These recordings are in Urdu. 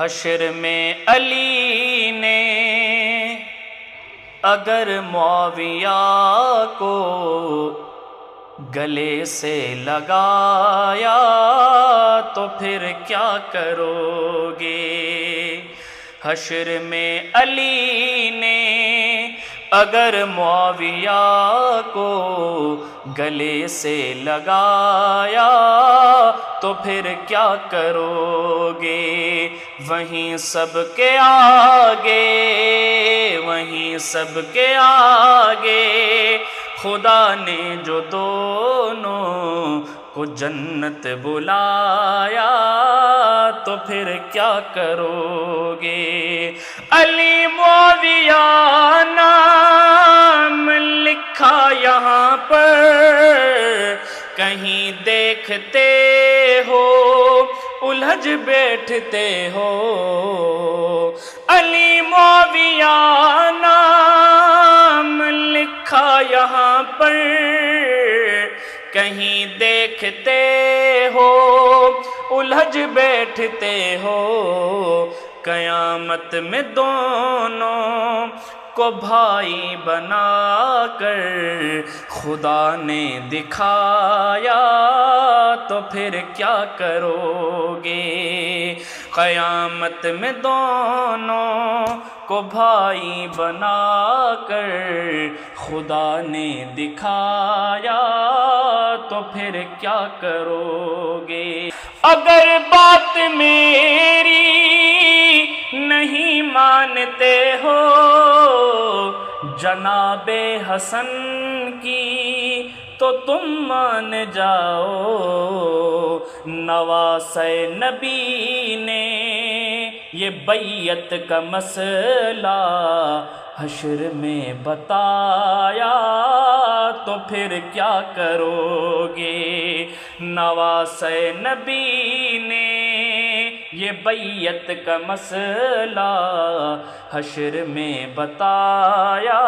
حشر میں علی نے اگر معاویہ کو گلے سے لگایا تو پھر کیا کرو گے؟ حشر میں علی نے اگر معاویہ کو گلے سے لگایا تو پھر کیا کرو گے؟ وہیں سب کے آگے خدا نے جو دونوں کو جنت بلایا تو پھر کیا کرو گے؟ علی معاویہ نام لکھا یہاں پر، کہیں دیکھتے ہو الجھ بیٹھتے ہو۔ علی معاویہ نام لکھا یہاں پر، کہیں دیکھتے ہو الجھ بیٹھتے ہو۔ قیامت میں دونوں کو بھائی بنا کر خدا نے دکھایا تو پھر کیا کرو گے؟ قیامت میں دونوں کو بھائی بنا کر خدا نے دکھایا تو پھر کیا کرو گے؟ اگر بات میری نہیں مانتے ہو جناب حسن کی تو تم مان جاؤ۔ نواسۂ نبی نے یہ بیعت کا مسئلہ حشر میں بتایا تو پھر کیا کرو گے؟ نواسۂ نبی نے یہ بیعت کا مسئلہ حشر میں بتایا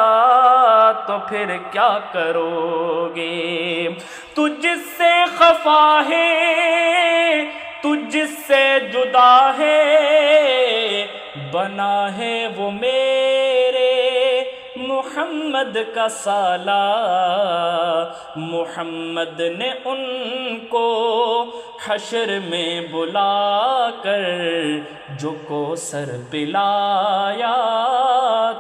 تو پھر کیا کرو گے؟ تو جس سے خفا ہے، تو جس سے جدا ہے، بنا ہے وہ میرے محمد کا سالہ۔ محمد نے ان کو حشر میں بلا کر جو کوثر پلایا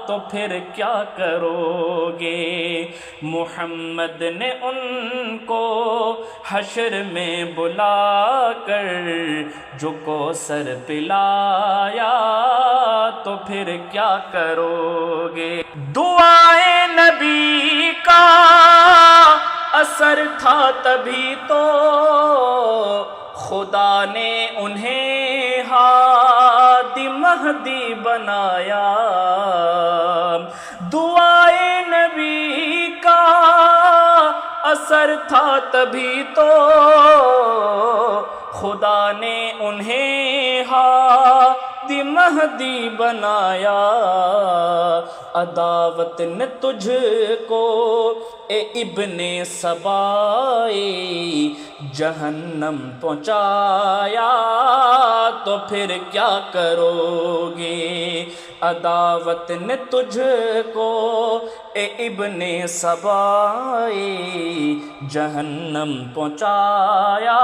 تو پھر کیا کرو گے؟ محمد نے ان کو حشر میں بلا کر جو کوثر پلایا تو پھر کیا کرو گے؟ دعائے نبی کا اثر تھا تبھی تو خدا نے انہیں ہادی مہدی بنایا۔ دعائے نبی کا اثر تھا تبھی تو خدا نے انہیں ہادی مہدی بنایا۔ عداوت نے تجھ کو اے ابن سبائے جہنم پہنچایا تو پھر کیا کرو گے؟ عداوت نے تجھ کو اے ابن سبائے جہنم پہنچایا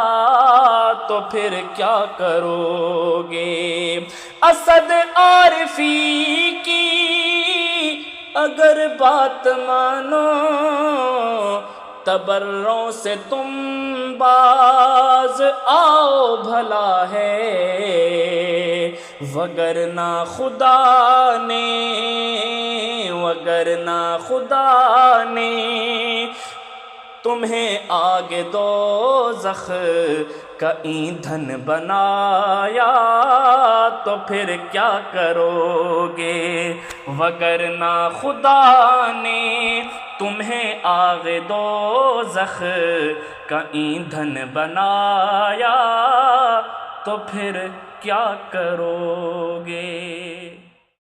تو پھر کیا کرو گے؟ اسد عارفی کی اگر بات مانو تبروں سے تم باز آؤ بھلا ہے، وگرنہ خدا نے تمہیں آگ دوزخ کا ایندھن بنایا تو پھر کیا کرو گے؟ وگرنہ خدا نے تمہیں آگ دوزخ کا ایندھن بنایا تو پھر کیا کرو گے؟